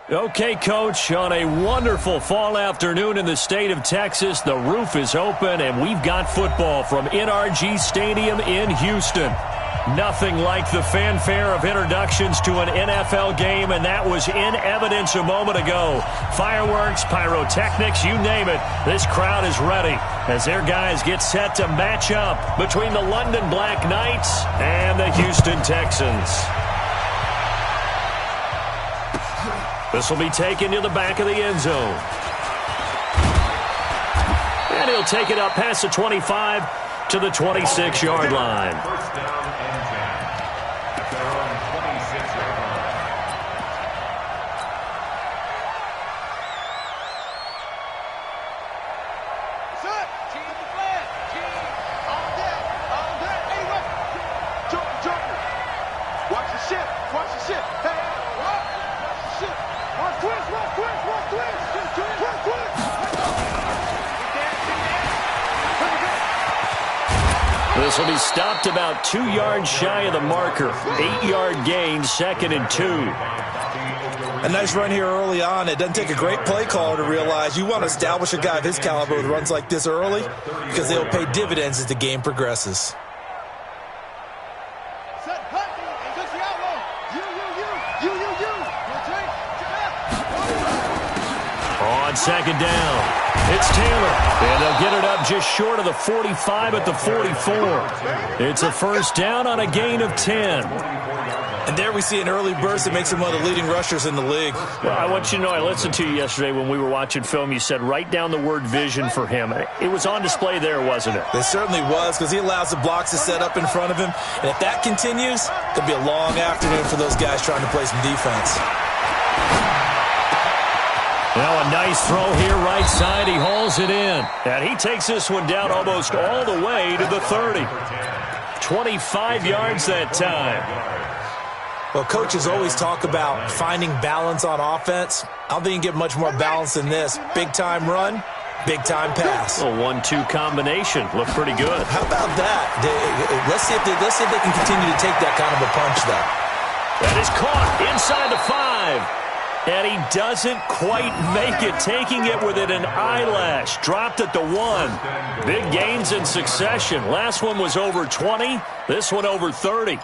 Okay, Coach, on a wonderful fall afternoon in the state of Texas, the roof is open, and we've got football from NRG Stadium in Houston. Nothing like the fanfare of introductions to an NFL game, and that was in evidence a moment ago. Fireworks, pyrotechnics, you name it. This crowd is ready as their guys get set to match up between the London Black Knights and the Houston Texans. This will be taken to the back of the end zone. And he'll take it up past the 25 to the 26-yard line. This will be stopped about 2 yards shy of the marker. 8-yard gain, 2nd and 2. A nice run here early on. It doesn't take a great play caller to realize you want to establish a guy of his caliber with runs like this early because they'll pay dividends as the game progresses. On 2nd down, it's Taylor, and they'll get it up just short of the 45 at the 44. It's a first down on a gain of 10. And there we see an early burst that makes him one of the leading rushers in the league. Well, I want you to know, I listened to you yesterday when we were watching film. You said write down the word vision for him. It was on display there, wasn't it? It certainly was, because he allows the blocks to set up in front of him. And if that continues, it'll be a long afternoon for those guys trying to play some defense. Now a nice throw here right side. He hauls it in. And he takes this one down almost all the way to the 30. 25 yards that time. Well, coaches always talk about finding balance on offense. I don't think you can get much more balance than this. Big-time run, big-time pass. A 1-2 combination. Looked pretty good. How about that? Let's see if they can continue to take that kind of a punch, though. That is caught inside the 5. And he doesn't quite make it, taking it within an eyelash. Dropped at the 1. Big gains in succession. Last one was over 20. This one over 30.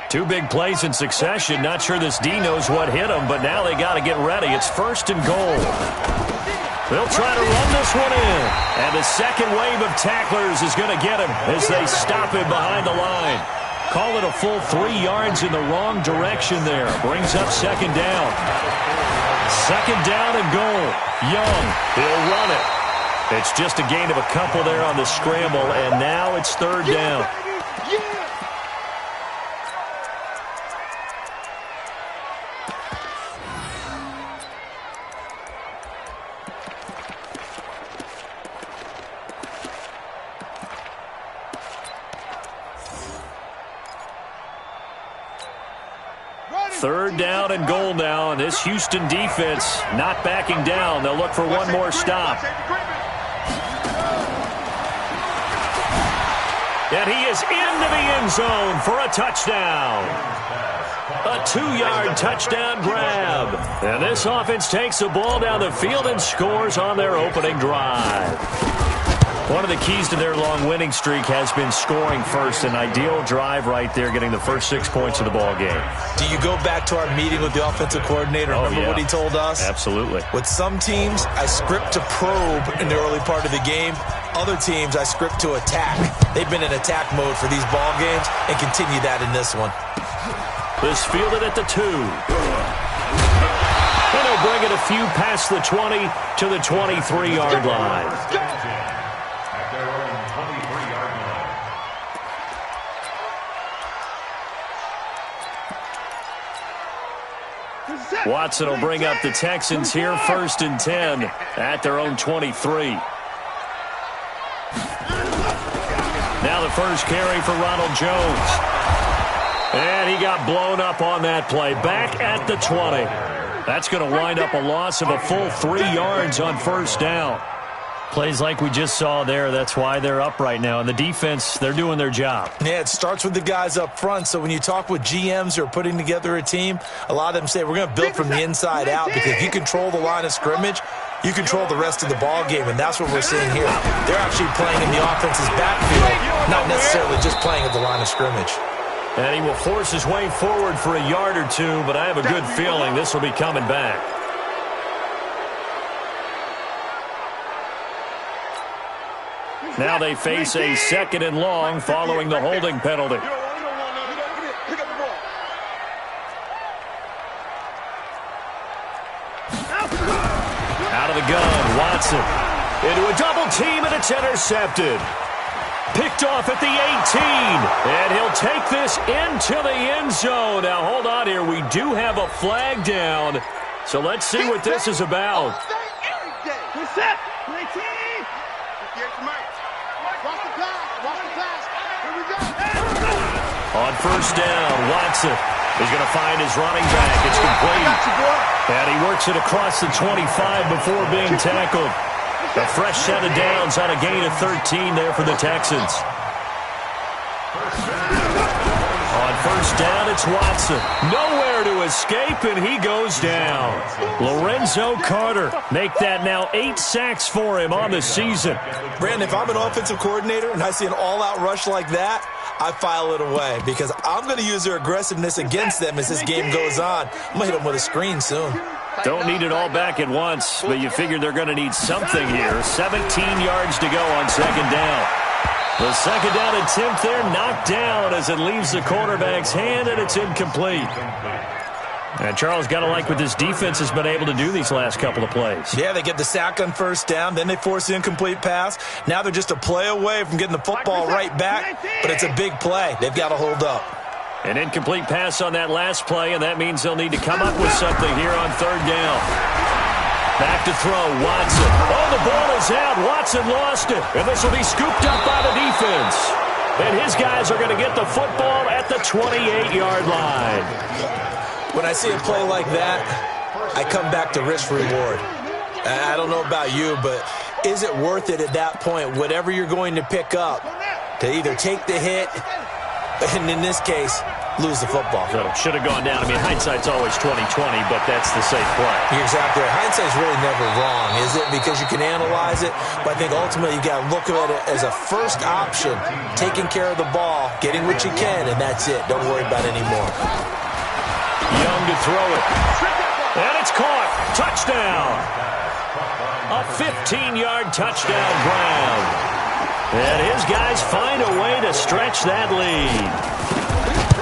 2 big plays in succession. Not sure this D knows what hit him, but now they got to get ready. It's 1st and goal. They'll try to run this one in. And the second wave of tacklers is going to get him as they stop him behind the line. Call it a full 3 yards in the wrong direction there. Brings up 2nd down. 2nd down and goal. Young, he'll run it. It's just a gain of a couple there on the scramble, and now it's 3rd down. Third down and goal now, and this Houston defense not backing down. They'll look for one more stop. And he is into the end zone for a touchdown. A 2-yard touchdown grab. And this offense takes the ball down the field and scores on their opening drive. One of the keys to their long winning streak has been scoring first. An ideal drive right there, getting the first 6 points of the ball game. Do you go back to our meeting with the offensive coordinator? Remember what he told us? Absolutely. With some teams, I script to probe in the early part of the game. Other teams, I script to attack. They've been in attack mode for these ball games and continue that in this one. This fielded at the 2. And he'll bring it a few past the 20 to the 23-yard line. Watson will bring up the Texans here, 1st and 10 at their own 23. Now the first carry for Ronald Jones. And he got blown up on that play. Back at the 20. That's going to wind up a loss of a full 3 yards on 1st down. Plays like we just saw there, that's why they're up right now. And the defense, they're doing their job. Yeah, it starts with the guys up front. So when you talk with GMs who are putting together a team, a lot of them say we're going to build from the inside out, because if you control the line of scrimmage, you control the rest of the ball game, and that's what we're seeing here. They're actually playing in the offense's backfield, not necessarily just playing at the line of scrimmage. And he will force his way forward for a yard or two, but I have a good feeling this will be coming back. Now they face a 2nd and long following the holding penalty. Out of the gun, Watson. Into a double team, and it's intercepted. Picked off at the 18. And he'll take this into the end zone. Now, hold on here. We do have a flag down. So let's see what this is about. On first down, Watson is going to find his running back. It's complete. And he works it across the 25 before being tackled. A fresh set of downs on a gain of 13 there for the Texans. On first down, it's Watson. Nowhere to escape, and he goes down. Lorenzo Carter make that now 8 sacks for him on the season. Brandon, if I'm an offensive coordinator and I see an all-out rush like that, I file it away, because I'm going to use their aggressiveness against them as this game goes on. I'm going to hit them with a screen soon. Don't need it all back at once, but you figure they're going to need something here. 17 yards to go on 2nd down. The 2nd down attempt there knocked down as it leaves the quarterback's hand, and it's incomplete. And Charles, got to like what this defense has been able to do these last couple of plays. Yeah, they get the sack on first down, then they force the incomplete pass. Now they're just a play away from getting the football right back, but it's a big play. They've got to hold up. An incomplete pass on that last play, and that means they'll need to come up with something here on 3rd down. Back to throw, Watson. Oh, the ball is out. Watson lost it, and this will be scooped up by the defense. And his guys are going to get the football at the 28-yard line. When I see a play like that, I come back to risk-reward. I don't know about you, but is it worth it at that point, whatever you're going to pick up, to either take the hit, and in this case, lose the football? So should have gone down. I mean, hindsight's always 20/20, but that's the safe play. You're exactly right. Hindsight's really never wrong, is it? Because you can analyze it, but I think ultimately you got to look at it as a first option, taking care of the ball, getting what you can, and that's it. Don't worry about it anymore. Young to throw it. And it's caught. Touchdown. A 15-yard touchdown, Brown. And his guys find a way to stretch that lead.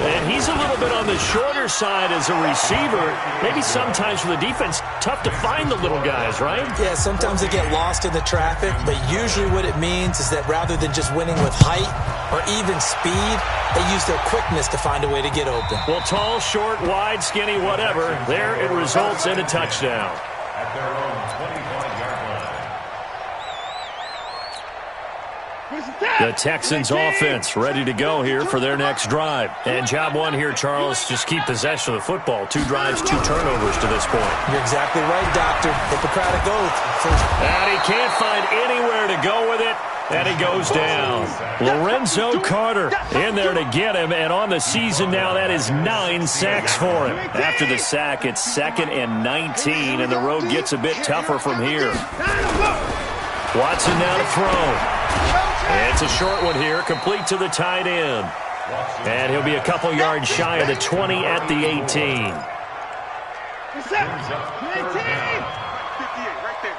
And he's a little bit on the shorter side as a receiver. Maybe sometimes for the defense, tough to find the little guys, right? Yeah, sometimes they get lost in the traffic, but usually what it means is that rather than just winning with height or even speed, they use their quickness to find a way to get open. Well, tall, short, wide, skinny, whatever, there it results in a touchdown. At their own 25-yard line. The Texans offense ready to go here for their next drive. And job one here, Charles, just keep possession of the football. 2 drives, 2 turnovers to this point. You're exactly right, Doctor. Hippocratic oath. And he can't find anywhere to go with it. And he goes down. Lorenzo Carter in there to get him. And on the season now, that is 9 sacks for him. After the sack, it's 2nd and 19. And the road gets a bit tougher from here. Watson now to throw. It's a short one here, complete to the tight end. And he'll be a couple yards shy of the 20 at the 18. 58, right there.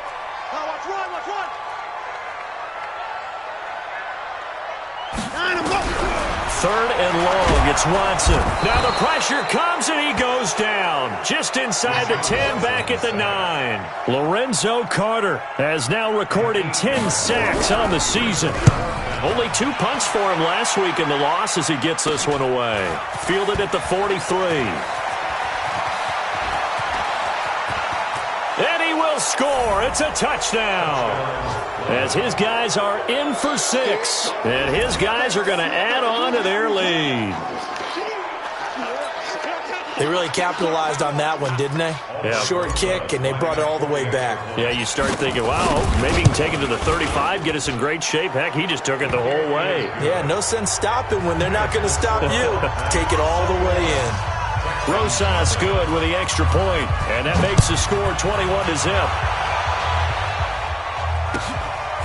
Watch one. 3rd and long, it's Watson. Now the pressure comes and he goes down. Just inside the 10, back at the 9. Lorenzo Carter has now recorded 10 sacks on the season. Only 2 punts for him last week in the loss as he gets this one away. Fielded at the 43. And he will score. It's a touchdown. As his guys are in for 6. And his guys are going to add on to their lead. They really capitalized on that one, didn't they? Yeah. Short kick, and they brought it all the way back. Yeah, you start thinking, wow, maybe he can take it to the 35, get us in great shape. Heck, he just took it the whole way. Yeah, no sense stopping when they're not going to stop you. Take it all the way in. Rosas good with the extra point, and that makes the score 21-0.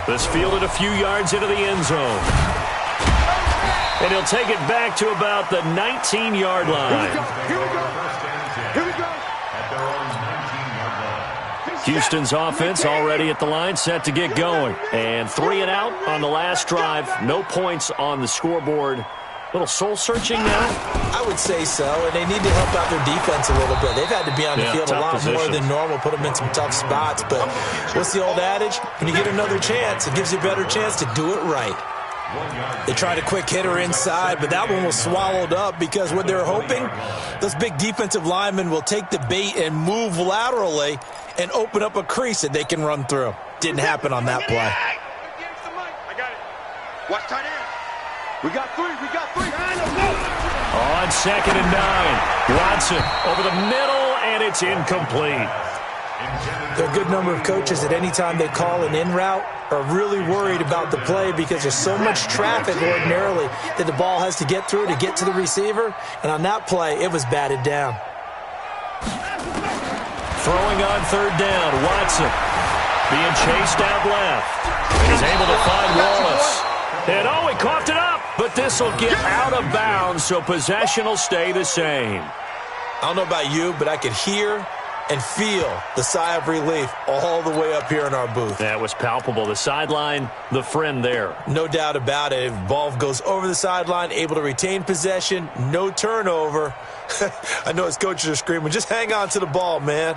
This fielded a few yards into the end zone. And he'll take it back to about the 19-yard line. Here we go. Here we go. Houston's offense already at the line, set to get going. And 3 and out on the last drive. No points on the scoreboard. Little soul-searching now? I would say so, and they need to help out their defense a little bit. They've had to be on the field a lot more than normal, put them in some tough spots. But what's the old adage? When you get another chance, it gives you a better chance to do it right. They tried a quick hitter inside, but that one was swallowed up because what they're hoping, those big defensive linemen will take the bait and move laterally and open up a crease that they can run through. Didn't happen on that play. I got it. Watch tight end. We got 3. We got 3. On 2nd and 9. Watson over the middle, and it's incomplete. There are a good number of coaches that any time they call an in route are really worried about the play because there's so much traffic ordinarily that the ball has to get through to get to the receiver. And on that play, it was batted down. Throwing on 3rd down, Watson being chased out left. He's able to find Wallace. And he coughed it up, but this will get out of bounds, so possession will stay the same. I don't know about you, but I could hear and feel the sigh of relief all the way up here in our booth. That was palpable. The sideline, the friend there. No doubt about it. If ball goes over the sideline, able to retain possession, no turnover. I know his coaches are screaming, just hang on to the ball, man.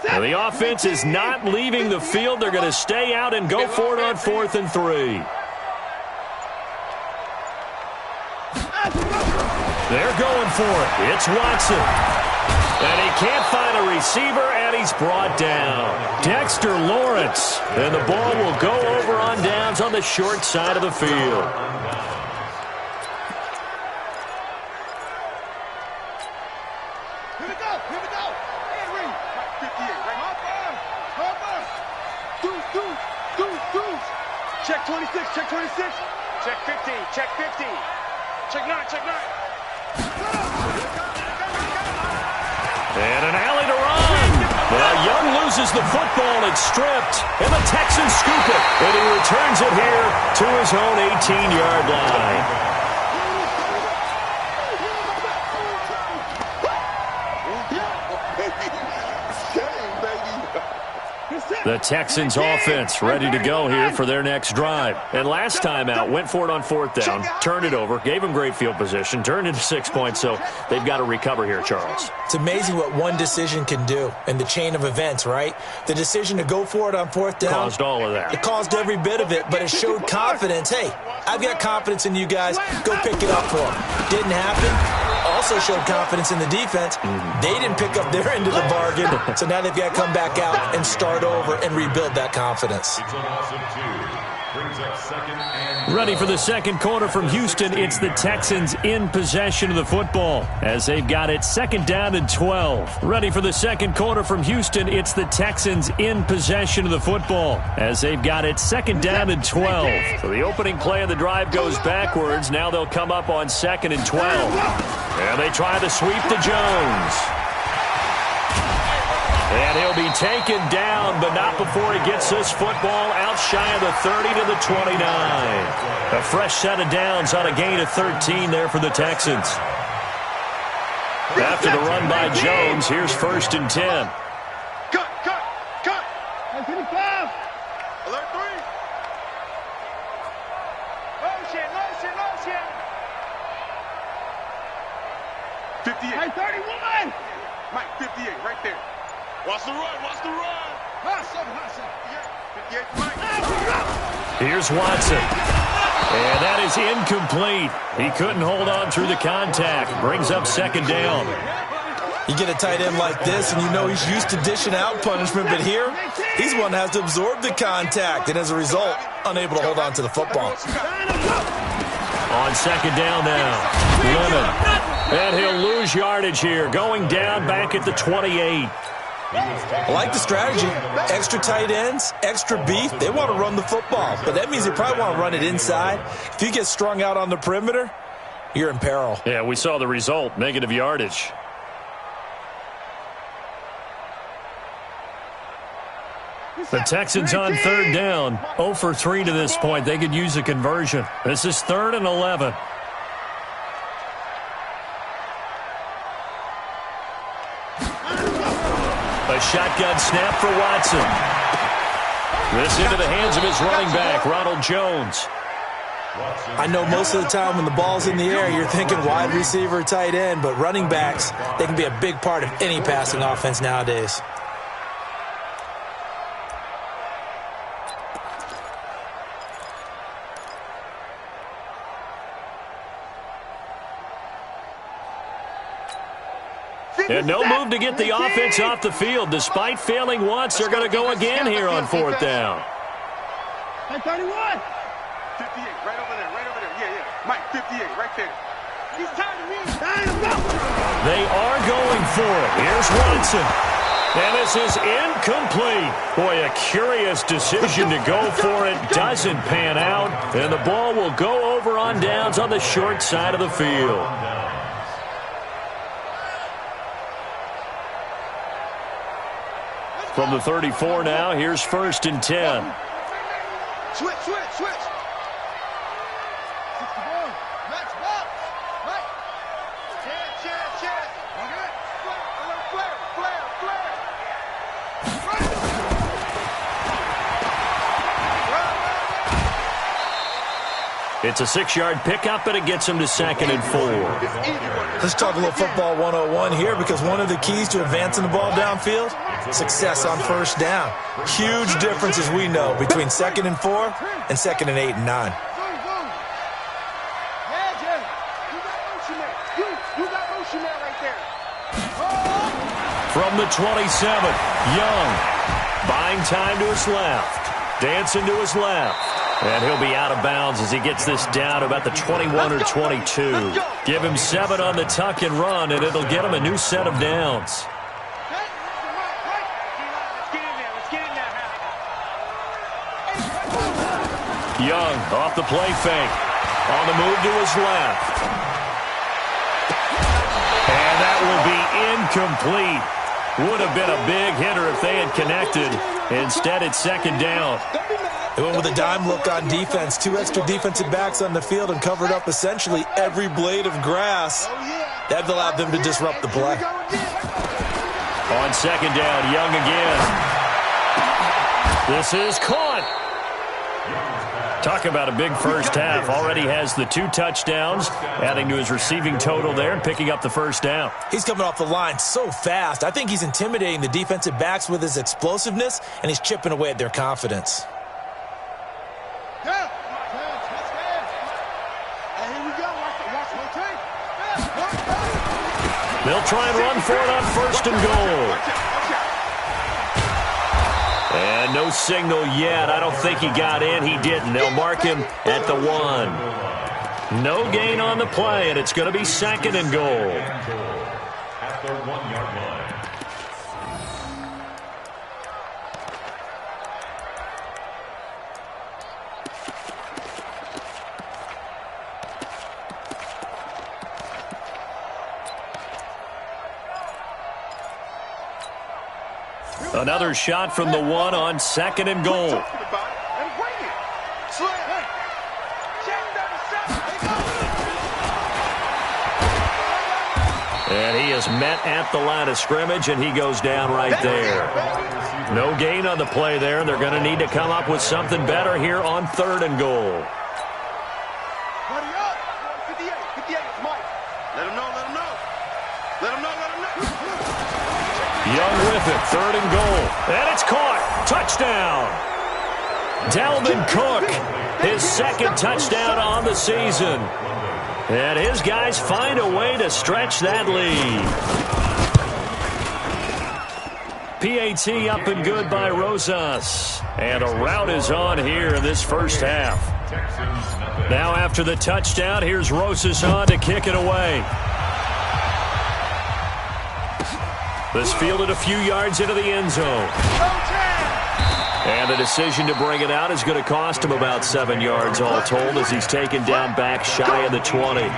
Now the offense is not leaving the field. They're going to stay out and go for it on 4th and 3. They're going for it. It's Watson. And he can't find a receiver, and he's brought down. Dexter Lawrence. And the ball will go over on downs on the short side of the field. Here we go. Here we go. And read. 58. Right. Hopper. Deuce. Check 26. Check 26. Check 50. Check 50. Check 9. Check 9. And an alley to run. Well, Young loses the football. It's stripped. And the Texans scoop it. And he returns it here to his own 18-yard line. The Texans offense ready to go here for their next drive. And last time out, went for it on 4th down, turned it over, gave them great field position, turned into 6 points, so they've got to recover here, Charles. It's amazing what one decision can do in the chain of events, right? The decision to go for it on 4th down. Caused all of that. It caused every bit of it, but it showed confidence. Hey, I've got confidence in you guys. Go pick it up for them. Didn't happen. Also showed confidence in the defense. They didn't pick up their end of the bargain, so now they've got to come back out and start over and rebuild that confidence. Ready for the second quarter from Houston. It's the Texans in possession of the football as they've got it 2nd down and 12. Ready for the second quarter from Houston. It's the Texans in possession of the football as they've got it 2nd down and 12. So the opening play of the drive goes backwards. Now they'll come up on 2nd and 12. And they try the sweep to Jones. And he'll be taken down, but not before he gets this football out shy of the 30 to the 29. A fresh set of downs on a gain of 13 there for the Texans. After the run by Jones, here's 1st and 10. Cut. 55. Alert 3. Motion. 58. Hey, 31. Mike, 58, right there. Watch the run. Hustle. 58, Mike. Here's Watson. And that is incomplete. He couldn't hold on through the contact. Brings up 2nd down. You get a tight end like this, and you know he's used to dishing out punishment, but here, he's one that has to absorb the contact, and as a result, unable to hold on to the football. On second down now, Lemon. And he'll lose yardage here, going down back at the 28. I like the strategy. Extra tight ends, extra beef. They want to run the football, but that means they probably want to run it inside. If you get strung out on the perimeter, you're in peril. Yeah, we saw the result, negative yardage. The Texans on third down, 0 for 3 to this point. They could use a conversion. This is 3rd and 11. A shotgun snap for Watson. This into the hands of his running back, Ronald Jones. I know most of the time when the ball's in the air, you're thinking wide receiver, tight end, but running backs, they can be a big part of any passing offense nowadays. And no move to get the offense off the field. Despite failing once, they're going to go again here on 4th down. 31. 58, right over there, right over there. Yeah. Mike, 58, right there. He's tired of me. They are going for it. Here's Watson. And this is incomplete. Boy, a curious decision to go for it. Doesn't pan out. And the ball will go over on downs on the short side of the field. From the 34 now, here's 1st and 10. Switch. 61. Max box. Right. Chance. Okay. Flare. It's a 6-yard pickup, and it gets him to 2nd and 4. Let's talk a little football 101 here, because one of the keys to advancing the ball downfield, success on 1st down. Huge difference, as we know, between 2nd and 4 and 2nd and 8 and 9. From the 27, Young buying time to his left, dancing to his left. And he'll be out of bounds as he gets this down about the 21 or 22. Give him 7 on the tuck and run, and it'll get him a new set of downs. Young off the play fake. On the move to his left. And that will be incomplete. Would have been a big hitter if they had connected. Instead, it's 2nd down. They went with a dime look on defense. 2 extra defensive backs on the field and covered up essentially every blade of grass. That allowed them to disrupt the play. On 2nd down, Young again. This is caught. Talk about a big first half. Already has the 2 touchdowns, adding to his receiving total there and picking up the 1st down. He's coming off the line so fast. I think he's intimidating the defensive backs with his explosiveness, and he's chipping away at their confidence. They'll try and run for it on 1st and goal. And no signal yet. I don't think he got in. He didn't. They'll mark him at the 1. No gain on the play, and it's going to be 2nd and goal. At the 1-yard line. Another shot from the 1 on 2nd and goal. And he is met at the line of scrimmage, and he goes down right there. No gain on the play there, and they're going to need to come up with something better here on 3rd and goal. Young with it, 3rd and goal. And it's caught. Touchdown. Dalvin Cook, his 2nd touchdown on the season. And his guys find a way to stretch that lead. PAT up and good by Rosas. And a rout is on here in this first half. Now after the touchdown, here's Rosas on to kick it away. This fielded a few yards into the end zone. And the decision to bring it out is going to cost him about 7 yards all told as he's taken down back shy of the 20.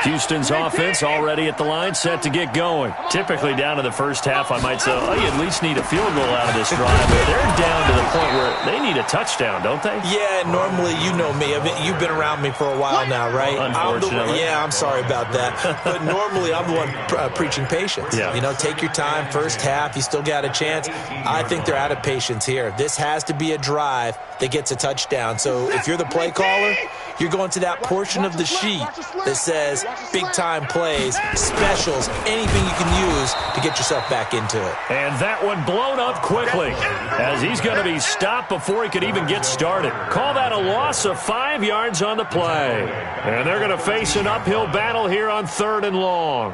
Houston's offense already at the line, set to get going. Typically down in the first half, I might say, oh, you at least need a field goal out of this drive. But they're down to the point where they need a touchdown, don't they? Yeah, normally, you know me. I mean, you've been around me for a while now, right? Unfortunately. I'm sorry about that. But normally, I'm the one preaching patience. Yeah. You know, take your time, first half, you still got a chance. I think they're out of patience here. This has to be a drive that gets a touchdown. So if you're the play caller, you're going to that portion of the sheet that says big-time plays, specials, anything you can use to get yourself back into it. And that one blown up quickly as he's going to be stopped before he could even get started. Call that a loss of 5 yards on the play. And they're going to face an uphill battle here on 3rd and long.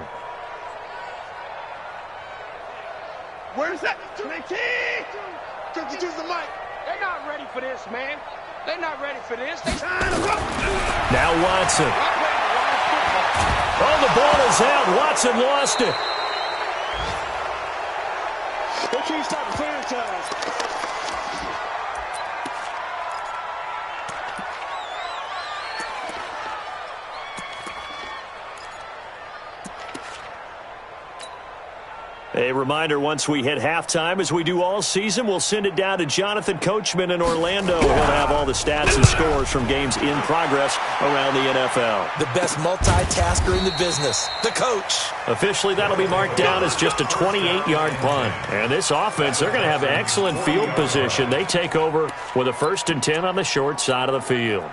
Where's that? 22 the mic. They're not ready for this, man. They're not ready for this. Now Watson. Oh, the ball is out. Watson lost it. They can't stop the franchise. A reminder, once we hit halftime, as we do all season, we'll send it down to Jonathan Coachman in Orlando. He'll have all the stats and scores from games in progress around the NFL. The best multitasker in the business, the coach. Officially, that'll be marked down as just a 28-yard punt. And this offense, they're going to have excellent field position. They take over with a 1st and 10 on the short side of the field.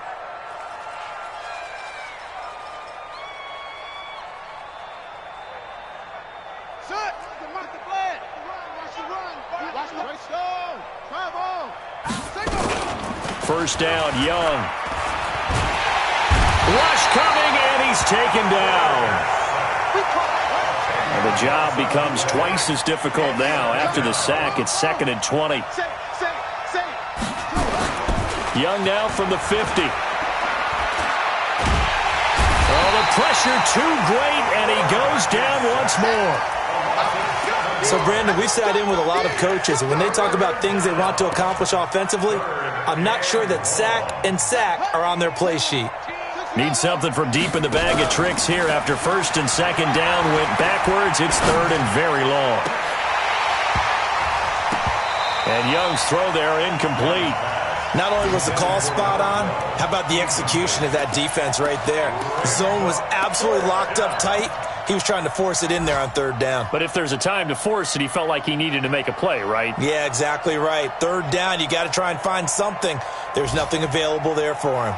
First down, Young. Rush coming, and he's taken down. And the job becomes twice as difficult now. After the sack, it's 2nd and 20. Young now from the 50. Oh, the pressure too great, and he goes down once more. So, Brandon, we've sat in with a lot of coaches, and when they talk about things they want to accomplish offensively, I'm not sure that sack and sack are on their play sheet. Need something from deep in the bag of tricks here after 1st and 2nd down. Went backwards. It's 3rd and very long. And Young's throw there incomplete. Not only was the call spot on, how about the execution of that defense right there? The zone was absolutely locked up tight. He was trying to force it in there on 3rd down. But if there's a time to force it, he felt like he needed to make a play, right? Yeah, exactly right. 3rd down, you got to try and find something. There's nothing available there for him.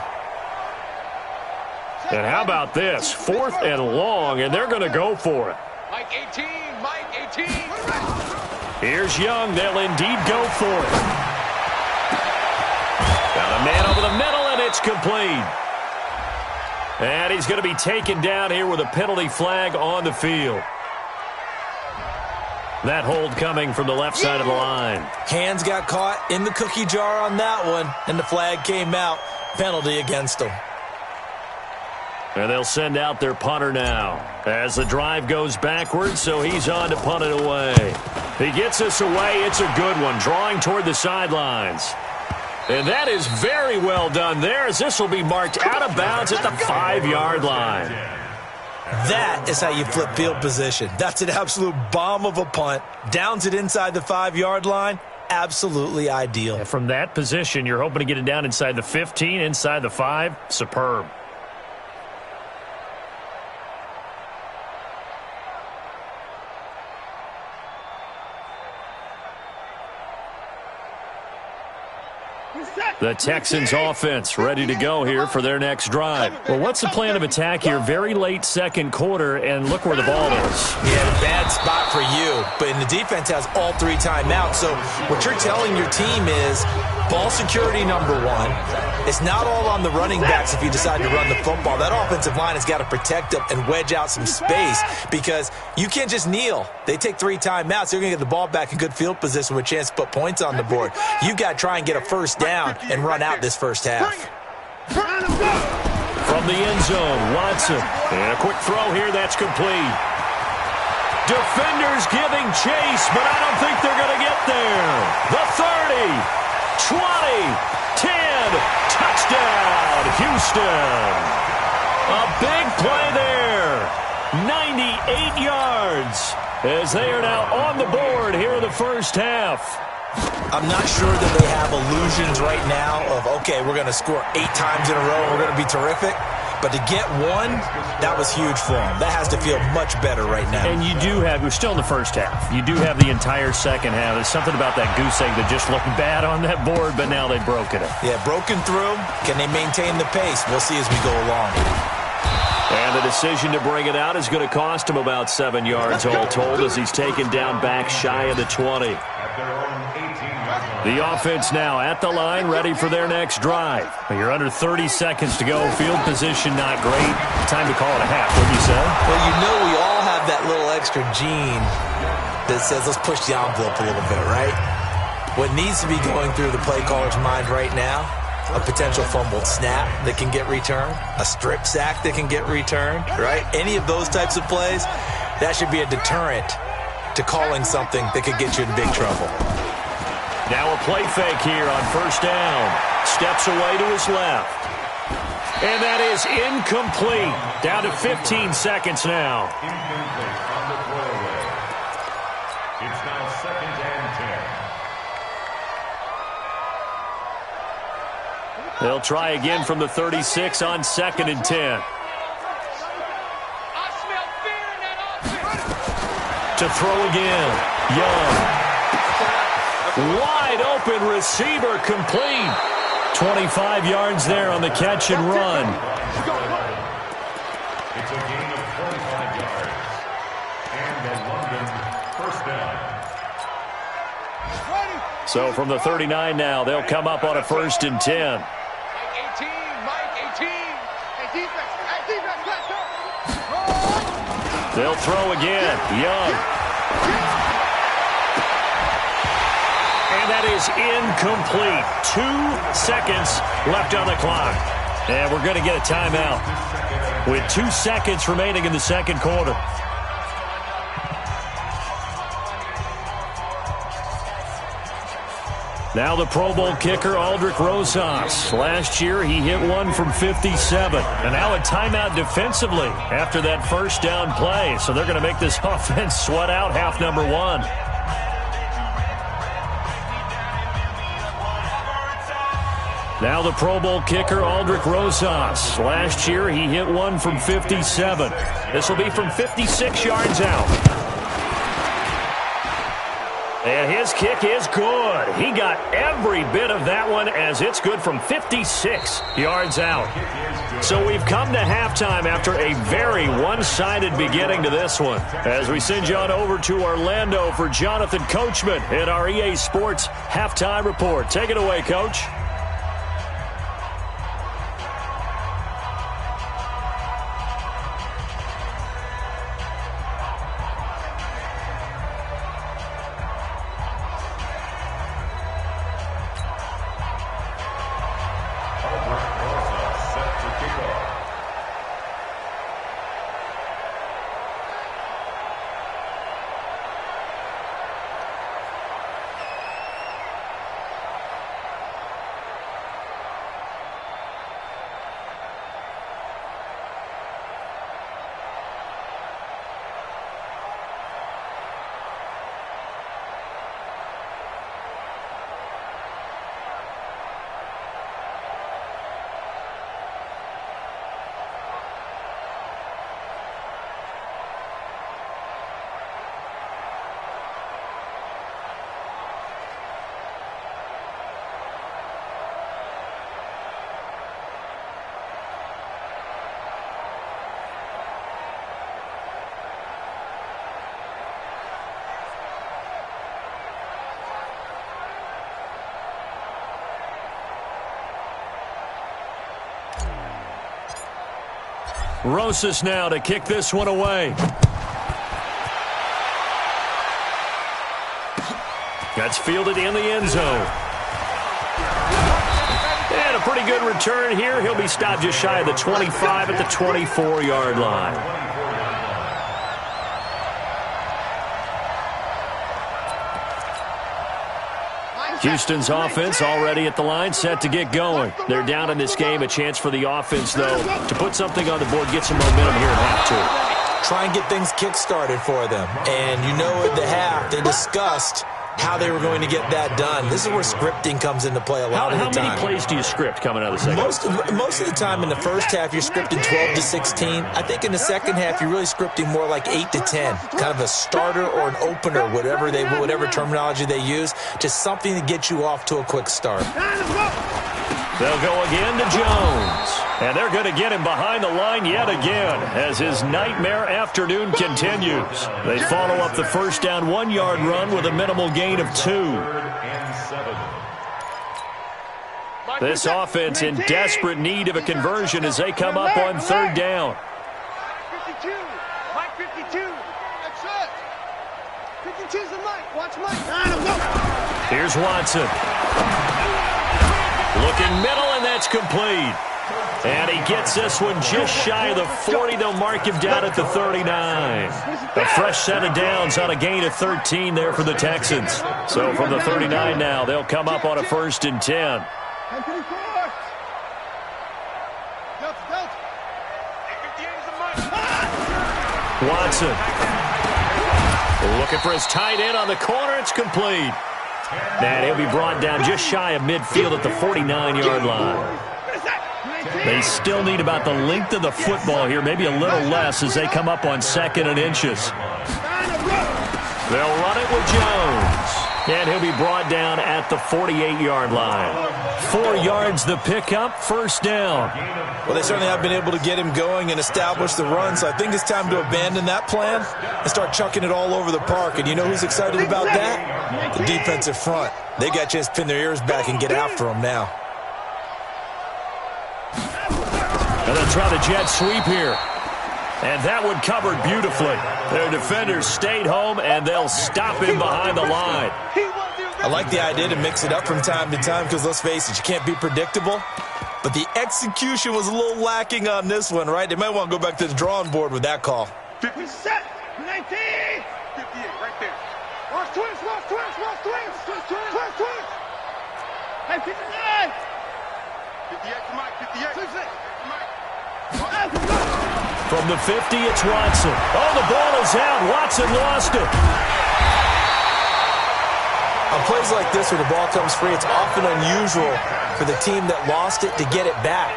And how about this? 4th and long, and they're going to go for it. Mike 18, Mike 18. Here's Young. They'll indeed go for it. Got a man over the middle, and it's complete. And he's going to be taken down here with a penalty flag on the field. That hold coming from the left side of the line. Hands got caught in the cookie jar on that one, and the flag came out. Penalty against him. And they'll send out their punter now as the drive goes backwards, so he's on to punt it away. He gets us away. It's a good one, drawing toward the sidelines. And that is very well done there, as this will be marked out of bounds at the 5-yard line. That is how you flip field position. That's an absolute bomb of a punt. Downs it inside the 5-yard line. Absolutely ideal. And from that position, you're hoping to get it down inside the 15, inside the 5. Superb. The Texans offense ready to go here for their next drive. Well, what's the plan of attack here? Very late 2nd quarter, and look where the ball is. Yeah, bad spot for you. But the defense has all 3 timeouts. So what you're telling your team is Ball security, number one. It's not all on the running backs if you decide to run the football. That offensive line has got to protect them and wedge out some space because you can't just kneel. They take 3 timeouts. They're going to get the ball back in good field position with a chance to put points on the board. You've got to try and get a first down and run out this first half. From the end zone, Watson. And a quick throw here that's complete. Defenders giving chase, but I don't think they're going to get there. The 30, 20, 10, touchdown, Houston. A big play there. 98 yards as they are now on the board here in the first half. I'm not sure that they have illusions right now of, okay, we're going to score 8 times in a row, we're going to be terrific. But to get one, that was huge for them. That has to feel much better right now. And you do have, we're still in the first half. You do have the entire second half. There's something about that goose egg that just looked bad on that board, but now they've broken it. Yeah, broken through. Can they maintain the pace? We'll see as we go along. And the decision to bring it out is going to cost him about 7 yards all told as he's taken down back shy of the 20. The offense now at the line, ready for their next drive. You're under 30 seconds to go. Field position not great. Time to call it a half, wouldn't you say? Well, you know we all have that little extra gene that says let's push the envelope a little bit, right? What needs to be going through the play caller's mind right now, a potential fumbled snap that can get returned, a strip sack that can get returned, right? Any of those types of plays, that should be a deterrent to calling something that could get you in big trouble. Now a play fake here on first down. Steps away to his left. And that is incomplete. Down to 15 seconds now. Incomplete on the throwaway. It's now 2nd and 10. They'll try again from the 36 on 2nd and 10. To throw again. Young. Wide open receiver complete. 25 yards there on the catch and run. It's a gain of 25 yards. And the London first down. So from the 39 now, they'll come up on a 1st and 10. They'll throw again. Young. And that is incomplete. 2 seconds left on the clock. And we're going to get a timeout with 2 seconds remaining in the second quarter. Now the Pro Bowl kicker, Aldrick Rosas. Last year, he hit one from 57. And now a timeout defensively after that first down play. So they're going to make this offense sweat out half number 1. Now the Pro Bowl kicker, Aldrick Rosas. Last year, he hit one from 57. This will be from 56 yards out. And his kick is good. He got every bit of that one as it's good from 56 yards out. So we've come to halftime after a very one-sided beginning to this one. As we send you on over to Orlando for Jonathan Coachman in our EA Sports Halftime Report. Take it away, Coach. Rosas now to kick this one away. That's fielded in the end zone. And a pretty good return here. He'll be stopped just shy of the 25 at the 24-yard line. Houston's offense already at the line, set to get going. They're down in this game. A chance for the offense, though, to put something on the board, get some momentum here in half two. Try and get things kick-started for them. And you know at the half, they discussed how they were going to get that done. This is where scripting comes into play a lot of the time. How many plays do you script coming out of the second? Most of the time in the first half, you're scripting 12 to 16. I think in the second half, you're really scripting more like 8 to 10. Kind of a starter or an opener, whatever terminology they use, just something to get you off to a quick start. They'll go again to Jones. And they're going to get him behind the line yet again as his nightmare afternoon continues. They follow up the first down 1-yard run with a minimal gain of 2. This offense in desperate need of a conversion as they come up on third down. 52. Mike 52. That's it. 52's the Mike. Watch Mike. Here's Watson. Looking middle, and that's complete. And he gets this one just shy of the 40. They'll mark him down at the 39. A fresh set of downs on a gain of 13 there for the Texans. So from the 39 now, they'll come up on a 1st and 10. Watson. Looking for his tight end on the corner. It's complete. And he'll be brought down just shy of midfield at the 49-yard line. They still need about the length of the football here, maybe a little less as they come up on 2nd and inches. They'll run it with Jones. And he'll be brought down at the 48-yard line. 4 yards the pickup, 1st down. Well, they certainly have been able to get him going and establish the run, so I think it's time to abandon that plan and start chucking it all over the park. And you know who's excited about that? The defensive front. They got a chance to pin their ears back and get after him now. And they'll try the jet sweep here. And that one covered beautifully. Their defenders stayed home, and they'll stop him behind the line. I like the idea to mix it up from time to time because, let's face it, you can't be predictable. But the execution was a little lacking on this one, right? They might want to go back to the drawing board with that call. 50 set. 19. 58 right there. Watch twins. Hey, 59. 58 to Mike. 58. From the 50, it's Watson. Oh, the ball is out. Watson lost it. On plays like this where the ball comes free, it's often unusual for the team that lost it to get it back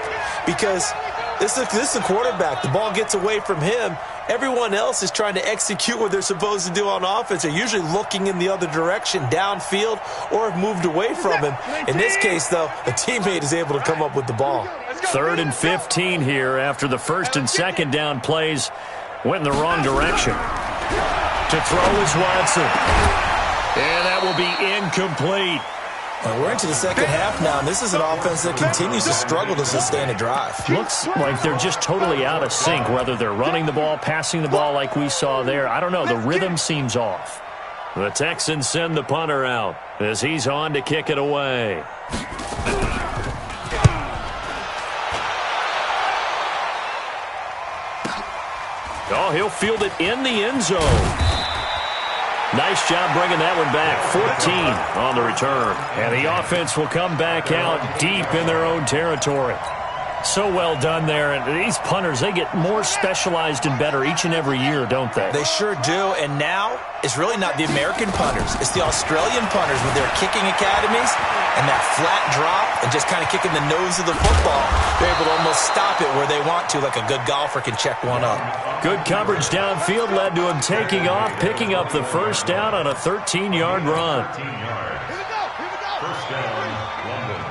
because this is a quarterback. The ball gets away from him. Everyone else is trying to execute what they're supposed to do on offense. They're usually looking in the other direction, downfield, or have moved away from him. In this case, though, a teammate is able to come up with the ball. 3rd and 15 here after the 1st and 2nd down plays went in the wrong direction. To throw is Watson. And that will be incomplete. Well, we're into the second half now, and this is an offense that continues to struggle to sustain a drive. Looks like they're just totally out of sync, whether they're running the ball, passing the ball like we saw there. I don't know. The rhythm seems off. The Texans send the punter out as he's on to kick it away. Oh, he'll field it in the end zone. Nice job bringing that one back. 14 on the return. And the offense will come back out deep in their own territory. So well done there. And these punters, they get more specialized and better each and every year, don't they? They sure do. And now it's really not the American punters. It's the Australian punters with their kicking academies and that flat drop and just kind of kicking the nose of the football. They're able to almost stop it where they want to, like a good golfer can check one up. Good coverage downfield led to him taking off, picking up the 1st down on a 13-yard run. 13 yards. First down, London.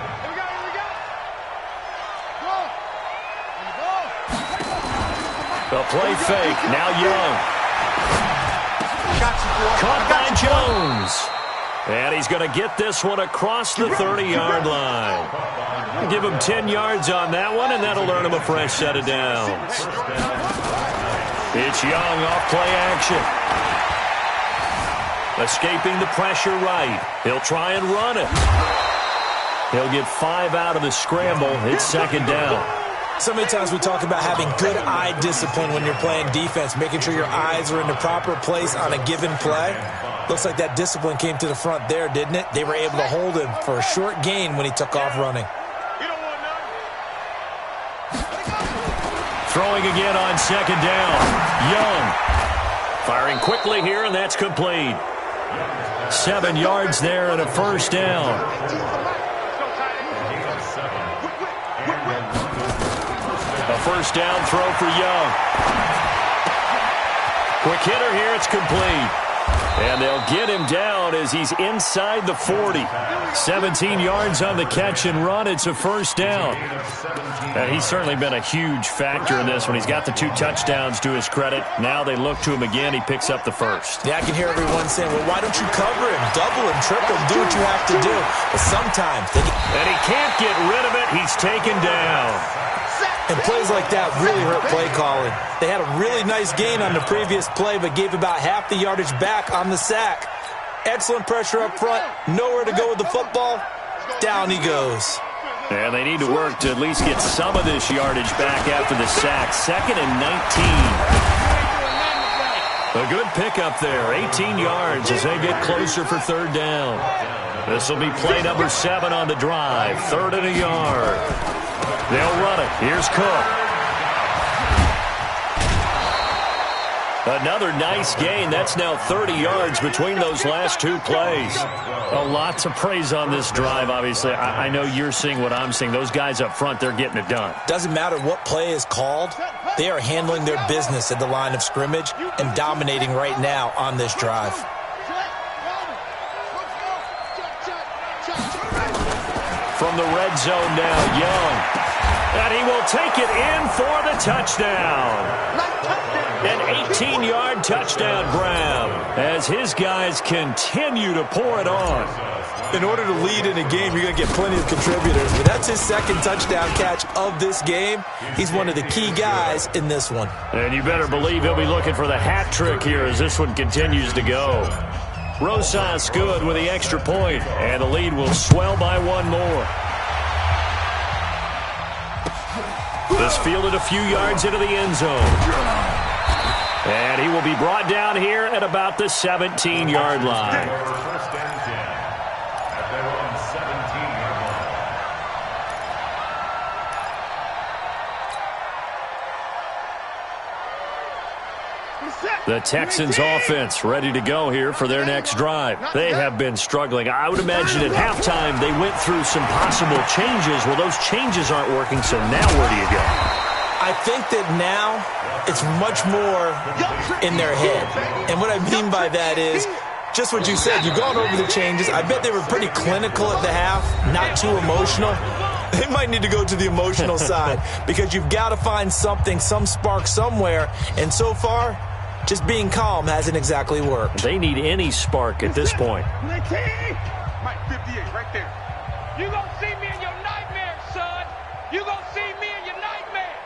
The play fake, now Young. Caught by Jones. And he's going to get this one across the 30-yard line. Give him 10 yards on that one, and that'll earn him a fresh set of downs. It's Young off play action. Escaping the pressure right. He'll try and run it. He'll get 5 out of the scramble. It's second down. So many times we talk about having good eye discipline when you're playing defense, making sure your eyes are in the proper place on a given play. Looks like that discipline came to the front there, didn't it? They were able to hold him for a short gain when he took off running. Throwing again on second down. Young firing quickly here, and that's complete. 7 yards there and a first down. A first down throw for Young. Quick hitter here, it's complete. And they'll get him down as he's inside the 40. 17 yards on the catch and run. It's a first down. And he's certainly been a huge factor in this one. He's got the 2 touchdowns to his credit. Now they look to him again. He picks up the first. Yeah, I can hear everyone saying, well, why don't you cover him? Double him, triple him, do what you have to do. But sometimes and he can't get rid of it. He's taken down. And plays like that really hurt play calling. They had a really nice gain on the previous play, but gave about half the yardage back on the sack. Excellent pressure up front. Nowhere to go with the football. Down he goes. And they need to work to at least get some of this yardage back after the sack. 2nd and 19. A good pickup there. 18 yards as they get closer for third down. This will be play number 7 on the drive. 3rd and a yard. They'll run it. Here's Cook. Another nice gain. That's now 30 yards between those last 2 plays. A lot to praise on this drive, obviously. I know you're seeing what I'm seeing. Those guys up front, they're getting it done. Doesn't matter what play is called. They are handling their business at the line of scrimmage and dominating right now on this drive. From the red zone now, Young. And he will take it in for the touchdown. An 18-yard touchdown grab as his guys continue to pour it on. In order to lead in a game, you're going to get plenty of contributors. But that's his 2nd touchdown catch of this game. He's one of the key guys in this one. And you better believe he'll be looking for the hat trick here as this one continues to go. Rosas good with the extra point, and the lead will swell by 1 more. This fielded a few yards into the end zone. And he will be brought down here at about the 17-yard line. First and 10 at their own 17-yard line. The Texans offense ready to go here for their next drive. They have been struggling. I would imagine at halftime they went through some possible changes. Well, those changes aren't working, so now where do you go? I think that now it's much more in their head. And what I mean by that is just what you said. You've gone over the changes. I bet they were pretty clinical at the half, not too emotional. They might need to go to the emotional side because you've got to find something, some spark somewhere. And so far, just being calm hasn't exactly worked. They need any spark at this point. Mike 58 right there. You gonna see me in your nightmares, son. You gonna see me in your nightmares.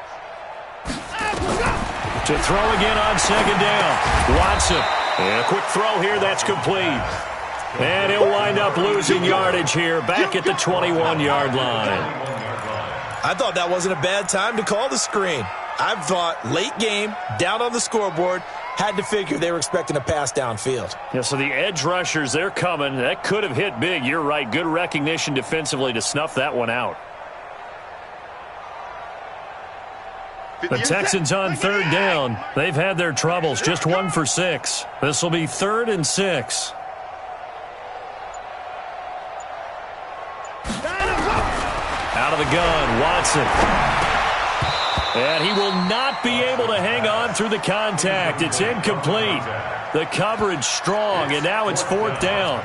To throw again on second down. Watson. And a quick throw here. That's complete. And he'll wind up losing yardage here back at the 21-yard line. I thought that wasn't a bad time to call the screen. I thought late game, down on the scoreboard, had to figure they were expecting a pass downfield. Yeah, so the edge rushers, they're coming. That could have hit big. You're right. Good recognition defensively to snuff that one out. The Texans on third down. They've had their troubles. Just 1 for 6. This will be 3rd and 6. Out of the gun, Watson. And he will not be able to hang on through the contact. It's incomplete. The coverage strong, and now it's 4th down.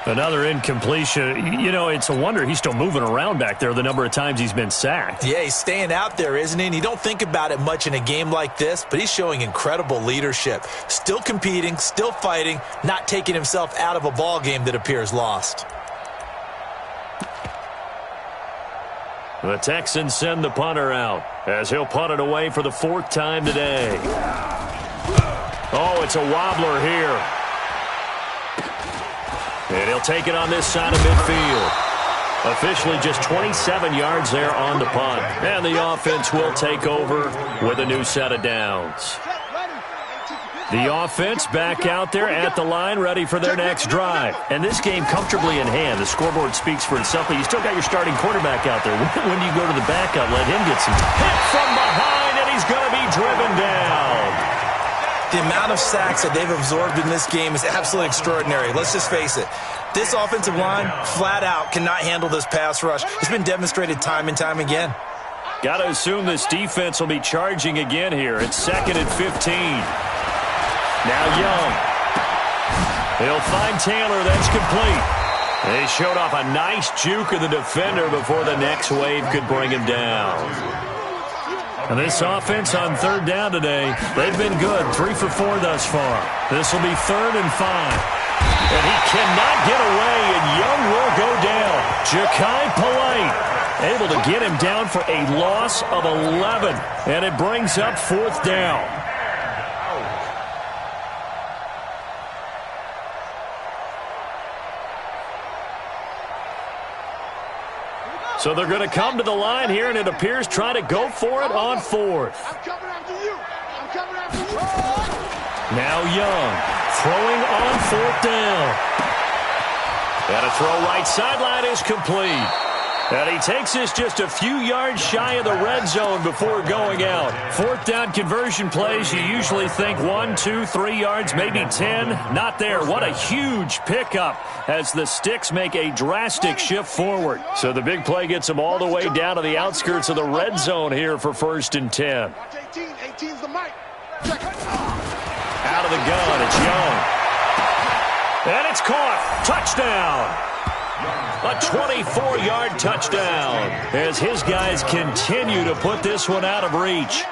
Another incompletion. You know, it's a wonder he's still moving around back there the number of times he's been sacked. Yeah, he's staying out there, isn't he? And you don't think about it much in a game like this, but he's showing incredible leadership. Still competing, still fighting, not taking himself out of a ball game that appears lost. The Texans send the punter out as he'll punt it away for the 4th time today. Oh, it's a wobbler here. And he'll take it on this side of midfield. Officially just 27 yards there on the punt. And the offense will take over with a new set of downs. The offense back out there at the line, ready for their next drive. And this game comfortably in hand. The scoreboard speaks for itself, but you still got your starting quarterback out there. When do you go to the backup? Let him get some hit from behind, and he's going to be driven down. The amount of sacks that they've absorbed in this game is absolutely extraordinary. Let's just face it. This offensive line, flat out, cannot handle this pass rush. It's been demonstrated time and time again. Got to assume this defense will be charging again here. It's 2nd and 15. Now Young. He'll find Taylor. That's complete. They showed off a nice juke of the defender before the next wave could bring him down. And this offense on 3rd down today, they've been good. 3 for 4 thus far. This will be 3rd and 5. And he cannot get away, and Young will go down. Ja'Kai Polite able to get him down for a loss of 11. And it brings up 4th down. So they're going to come to the line here, and it appears try to go for it on 4th. I'm coming after you. I'm coming after you. Now Young throwing on 4th down. And a throw right sideline is complete. And he takes this just a few yards shy of the red zone before going out. 4th down conversion plays, you usually think 1, 2, 3 yards, maybe 10. Not there. What a huge pickup as the sticks make a drastic shift forward. So the big play gets them all the way down to the outskirts of the red zone here for 1st and 10. Watch 18. 18's the mic. Out of the gun, it's Young. And it's caught. Touchdown. A 24-yard touchdown as his guys continue to put this one out of reach.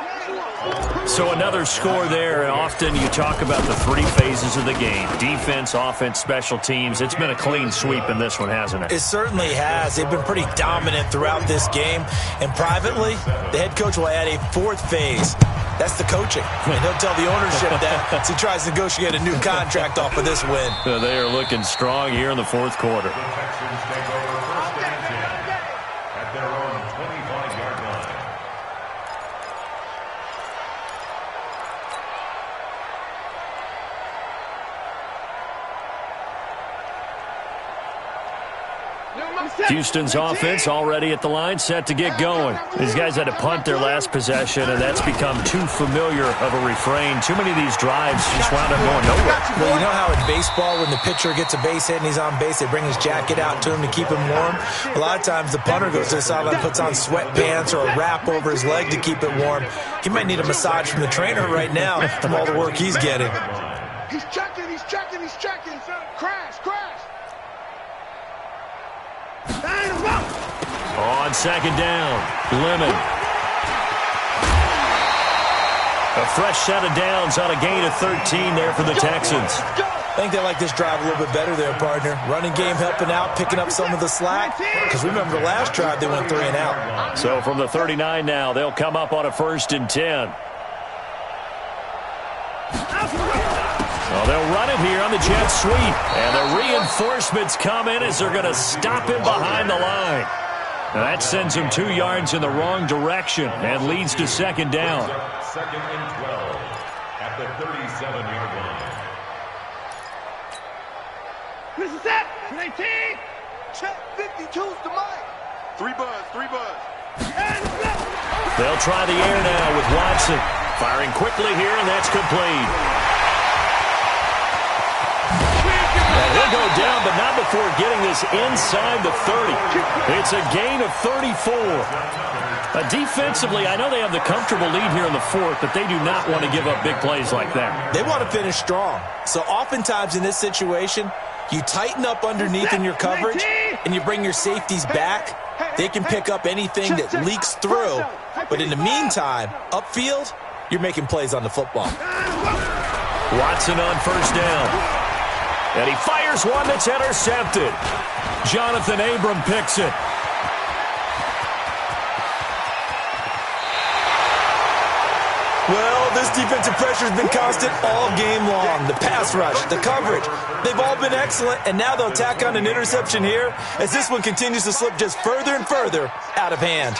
So another score there. Often you talk about the 3 phases of the game. Defense, offense, special teams. It's been a clean sweep in this one, hasn't it? It certainly has. They've been pretty dominant throughout this game. And privately, the head coach will add a 4th phase. That's the coaching. And he'll tell the ownership that as he tries to negotiate a new contract off of this win. They are looking strong here in the 4th quarter. The Texans take over 1st and 10 at their own 25-yard line. Houston's offense already at the line, set to get going. These guys had to punt their last possession, and that's become too familiar of a refrain. Too many of these drives just wound up going nowhere. Well, you know how in baseball, when the pitcher gets a base hit and he's on base, they bring his jacket out to him to keep him warm? A lot of times the punter goes to the sideline, puts on sweatpants or a wrap over his leg to keep it warm. He might need a massage from the trainer right now from all the work he's getting. He's checking, he's checking, he's checking. Crash, crash. On 2nd down, Lemon. A fresh set of downs on a gain of 13 there for the Texans. I think they like this drive a little bit better there, partner. Running game helping out, picking up some of the slack. Because remember, the last drive they went 3 and out. So from the 39 now, they'll come up on a 1st and 10. Well, they'll run it here on the jet sweep. And the reinforcements come in as they're going to stop him behind the line. Now that sends him 2 yards in the wrong direction and leads to 2nd down. 2nd and 12 at the 37-yard line. This is it. 18. Check 52's the mic. 3 buzz, 3 buzz. They'll try the air now with Watson. Firing quickly here, and that's complete. And he'll go down, but not before getting this inside the 30. It's a gain of 34. Defensively, I know they have the comfortable lead here in the 4th, but they do not want to give up big plays like that. They want to finish strong. So oftentimes in this situation, You tighten up underneath in your coverage, and you bring your safeties back. They can pick up anything that leaks through. But in the meantime, upfield, you're making plays on the football. Watson on first down. And he fires one that's intercepted. Jonathan Abram picks it. Well, this defensive pressure has been constant all game long. The pass rush, the coverage, they've all been excellent, and now they'll tack on an interception here as this one continues to slip just further and further out of hand.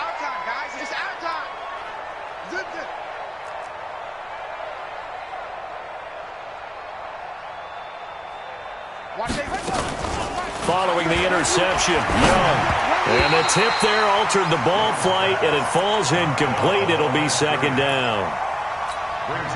Following the interception, Young. And the tip there altered the ball flight, and it falls incomplete. It'll be second down.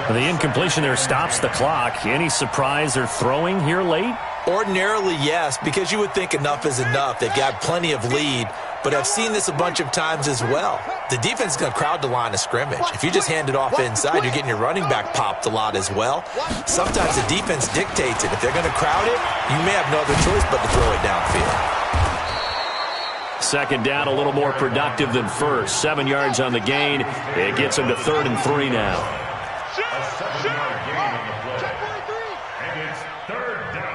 The incompletion there stops the clock. Any surprise they're throwing here late? Ordinarily, yes, because you would think enough is enough. They've got plenty of lead, but I've seen this a bunch of times as well. The defense is going to crowd the line of scrimmage. If you just hand it off inside, you're getting your running back popped a lot as well. Sometimes the defense dictates it. If they're going to crowd it, you may have no other choice but to throw it downfield. Second down, a little more productive than first. 7 yards on the gain. It gets them to 3rd and 3 now. A 7-yard gain on the play. And it's 3rd down.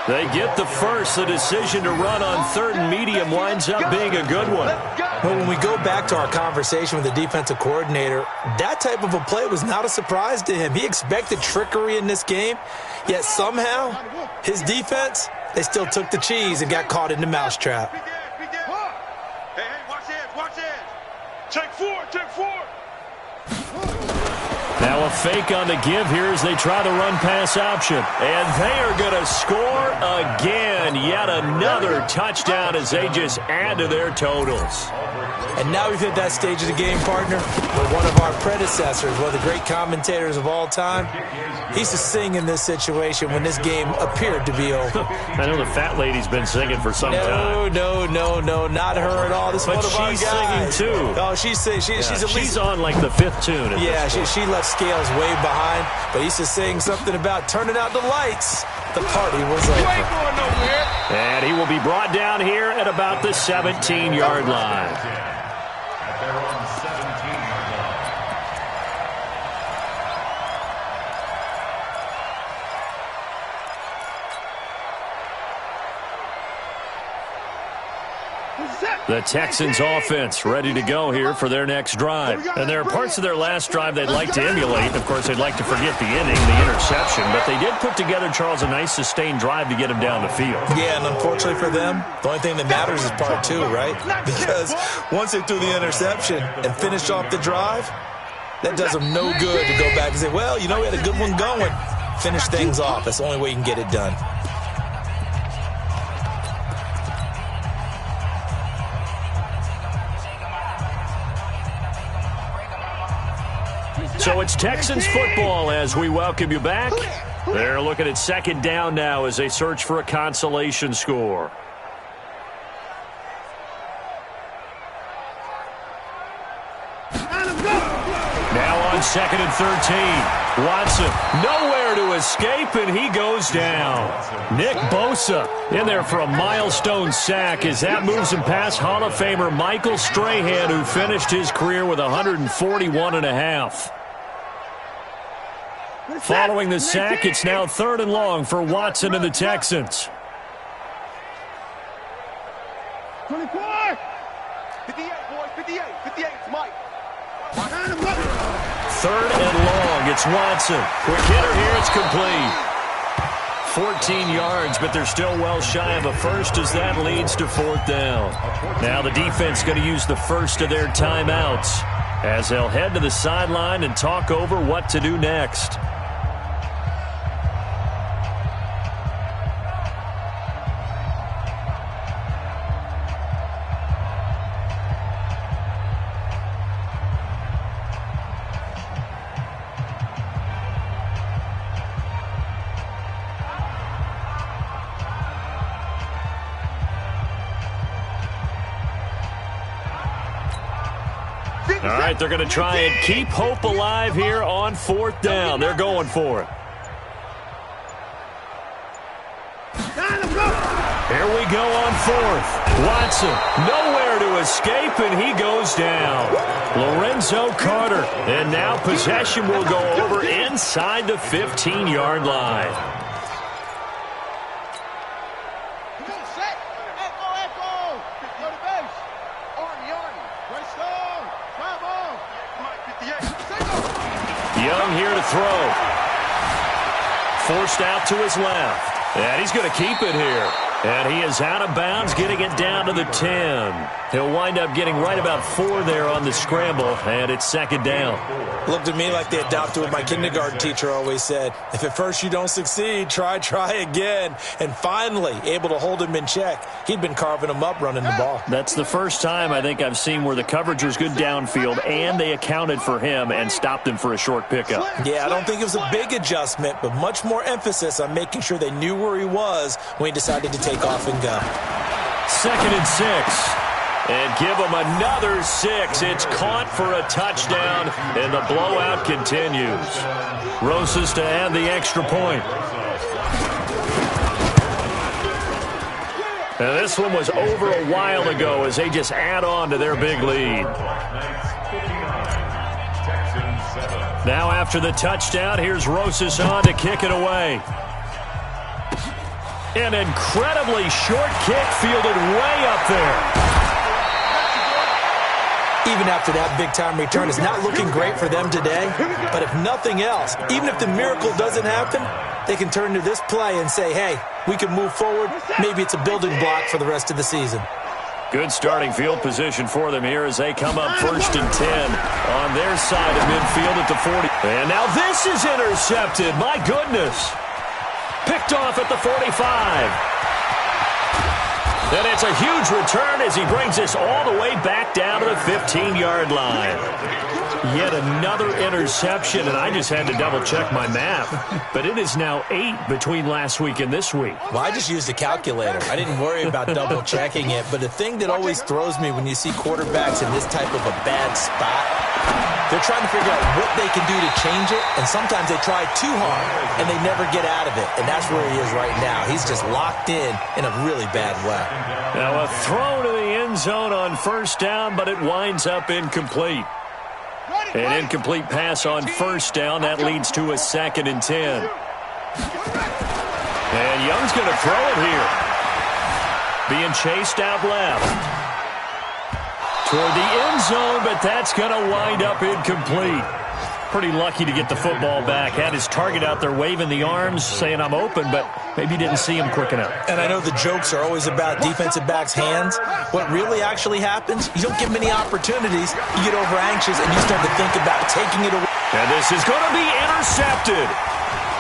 They get the first. The decision to run on 3rd and medium winds up being a good one. But when we go back to our conversation with the defensive coordinator, that type of a play was not a surprise to him. He expected trickery in this game, yet somehow his defense, they still took the cheese and got caught in the mousetrap. Hey, watch it. Check 4. Now a fake on the give here as they try the run-pass option. And they are going to score again. Yet another touchdown as they just add to their totals. And now we've hit that stage of the game, partner, where one of our predecessors, one of the great commentators of all time, he used to sing in this situation when this game appeared to be over. I know the fat lady's been singing for some time. No, not her at all. This is one of our guys. But she's singing, too. Oh, she's singing. She's on like the 5th tune. Yeah, she left Scales way behind, but he used to sing something about turning out the lights. The party was over. You ain't going nowhere. And he will be brought down here at about the 17-yard line. At their own 17-yard line. The Texans offense ready to go here for their next drive. And there are parts of their last drive they'd like to emulate. Of course, they'd like to forget the inning, the interception. But they did put together, Charles, a nice sustained drive to get him down the field. Yeah, and unfortunately for them, the only thing that matters is part 2, right? Because once they threw the interception and finished off the drive, that does them no good to go back and say, well, you know, we had a good one going. Finish things off. That's the only way you can get it done. So it's Texans football as we welcome you back. They're looking at second down now as they search for a consolation score. Now on 2nd and 13. Watson nowhere to escape, and he goes down. Nick Bosa in there for a milestone sack as that moves him past Hall of Famer Michael Strahan, who finished his career with 141.5. Following the sack, it's now 3rd and long for Watson and the Texans. 24. 58, boys. 58. 58. It's Mike. 3rd and long. It's Watson. Quick hitter here. It's complete. 14 yards, but they're still well shy of a first as that leads to 4th down. Now the defense going to use the first of their timeouts as they'll head to the sideline and talk over what to do next. All right, they're going to try and keep hope alive here on 4th down. They're going for it. Here we go on 4th. Watson, nowhere to escape, and he goes down. Lorenzo Carter, and now possession will go over inside the 15-yard line. Young here to throw. Forced out to his left. And he's going to keep it here. And he is out of bounds, getting it down to the 10. He'll wind up getting right about 4 there on the scramble, and it's 2nd down. Looked to me like they adopted what my kindergarten teacher always said. If at first you don't succeed, try again. And finally, able to hold him in check. He'd been carving him up running the ball. That's the first time I think I've seen where the coverage was good downfield, and they accounted for him and stopped him for a short pickup. Yeah, I don't think it was a big adjustment, but much more emphasis on making sure they knew where he was when he decided to take off and go. 2nd and 6. And give them another 6. It's caught for a touchdown, and the blowout continues. Rosas to add the extra point. And this one was over a while ago as they just add on to their big lead. Now after the touchdown, here's Rosas on to kick it away. An incredibly short kick fielded way up there. Even after that big-time return, it's not looking great for them today. But if nothing else, even if the miracle doesn't happen, they can turn to this play and say, hey, we can move forward. Maybe it's a building block for the rest of the season. Good starting field position for them here as they come up 1st and 10 on their side of midfield at the 40. And now this is intercepted. My goodness. Picked off at the 45. And it's a huge return as he brings us all the way back down to the 15-yard line. Yet another interception, and I just had to double-check my math. But it is now 8 between last week and this week. Well, I just used a calculator. I didn't worry about double-checking it. But the thing that always throws me when you see quarterbacks in this type of a bad spot, they're trying to figure out what they can do to change it, and sometimes they try too hard, and they never get out of it. And that's where he is right now. He's just locked in a really bad way. Now a throw to the end zone on 1st down, but it winds up incomplete. An incomplete pass on 1st down. That leads to a 2nd and 10. And Young's going to throw it here. Being chased out left. Toward the end zone, but that's going to wind up incomplete. Pretty lucky to get the football back. Had his target out there waving the arms, saying I'm open, but maybe didn't see him quick enough. And I know the jokes are always about defensive backs' hands. What really actually happens, you don't get many opportunities, you get over anxious, and you start to think about taking it away. And this is going to be intercepted.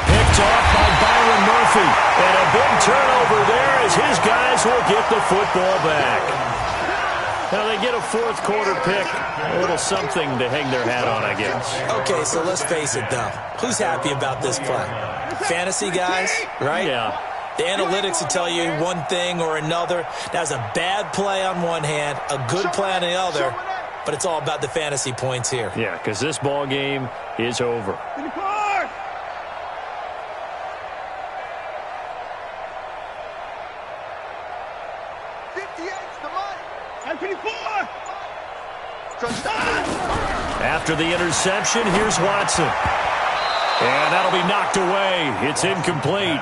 Picked off by Byron Murphy. And a big turnover there as his guys will get the football back. Now they get a 4th quarter pick. A little something to hang their hat on, I guess. Okay, so let's face it, though. Who's happy about this play? Fantasy guys, right? Yeah. The analytics will tell you one thing or another. That's a bad play on one hand, a good play on the other, but it's all about the fantasy points here. Yeah, because this ball game is over. After the interception, here's Watson. And that'll be knocked away. It's incomplete.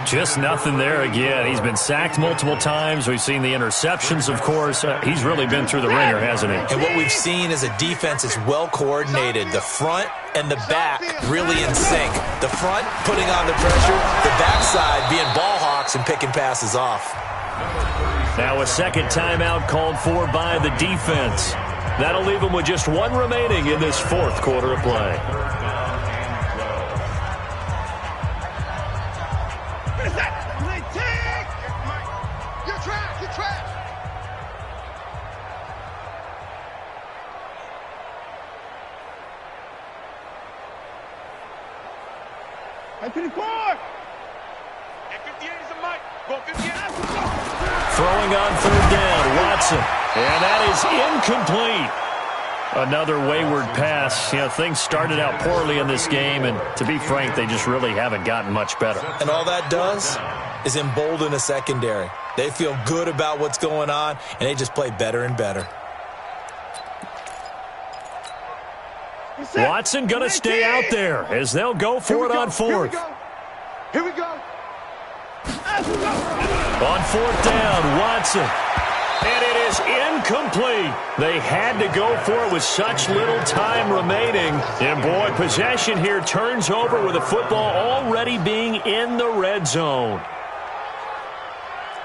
Just nothing there again. He's been sacked multiple times. We've seen the interceptions, of course. He's really been through the ringer, hasn't he? And what we've seen is a defense is well coordinated. The front and the back really in sync. The front putting on the pressure, the backside being ball hawks and picking passes off. Now a 2nd timeout called for by the defense. That'll leave them with just 1 remaining in this 4th quarter of play. Throwing on 3rd down, Watson. And that is incomplete. Another wayward pass. You know, things started out poorly in this game, and to be frank, they just really haven't gotten much better. And all that does is embolden a secondary. They feel good about what's going on, and they just play better and better. Watson going to stay out there as they'll go for it on fourth. Here we go. On fourth down, Watson. And it is incomplete. They had to go for it with such little time remaining. And, boy, possession here turns over with the football already being in the red zone.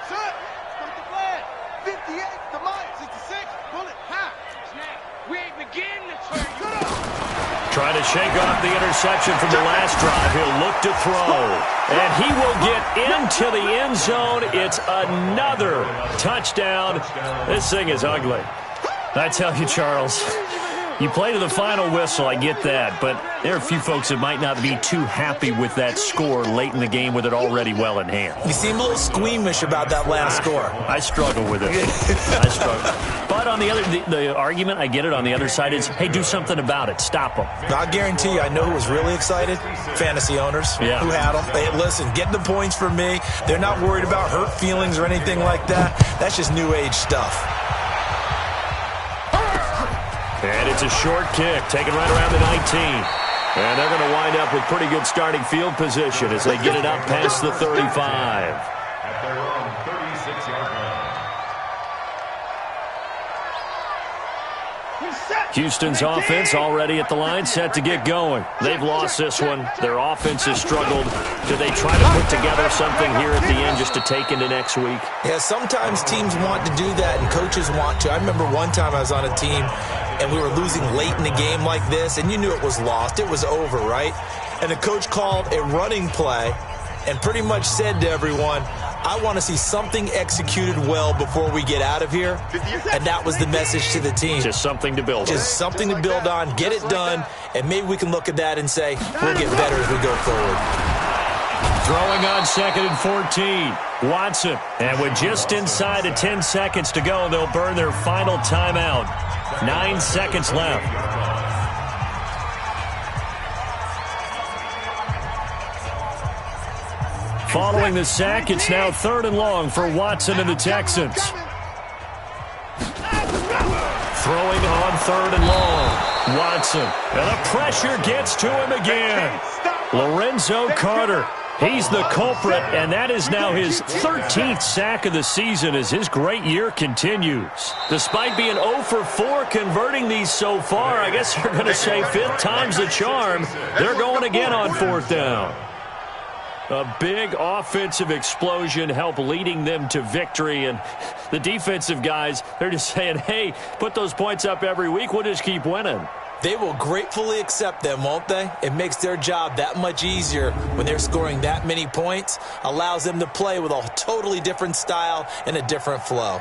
Set. Start the flag. 58 to mine. 66. Pull it. High. Snap. We ain't beginning to turn. Good up. Trying to shake off the interception from the last drive. He'll look to throw. And he will get into the end zone. It's another touchdown. This thing is ugly. I tell you, Charles, you play to the final whistle, I get that, but there are a few folks that might not be too happy with that score late in the game with it already well in hand. You seem a little squeamish about that last score. I struggle with it. I struggle. But on the argument, I get it, on the other side is, hey, do something about it. Stop them. I guarantee you, I know who was really excited. Fantasy owners who had them. Hey, listen, get the points for me. They're not worried about hurt feelings or anything like that. That's just new age stuff. And it's a short kick, taken right around the 19. And they're going to wind up with pretty good starting field position as they get it up past the 35. At their own 36-yard line. Houston's offense already at the line, set to get going. They've lost this one. Their offense has struggled. Do they try to put together something here at the end just to take into next week? Yeah, sometimes teams want to do that and coaches want to. I remember one time I was on a team and we were losing late in the game like this, and you knew it was lost. It was over, right? And the coach called a running play and pretty much said to everyone, I want to see something executed well before we get out of here. And that was the message to the team. Just something to build on. Just something to build on, get it done, and maybe we can look at that and say, we'll get better as we go forward. Throwing on 2nd and 14. Watson. And with just inside of 10 seconds to go, they'll burn their final timeout. 9 seconds left. Following the sack, it's now 3rd and long for Watson and the Texans. Throwing on 3rd and long. Watson. And the pressure gets to him again. Lorenzo Carter. He's the culprit, and that is now his 13th sack of the season as his great year continues. Despite being 0 for 4 converting these so far, I guess you're going to say 5th time's the charm. They're going again on 4th down. A big offensive explosion helped leading them to victory, and the defensive guys, they're just saying, hey, put those points up every week, we'll just keep winning. They will gratefully accept them, won't they? It makes their job that much easier when they're scoring that many points, allows them to play with a totally different style and a different flow.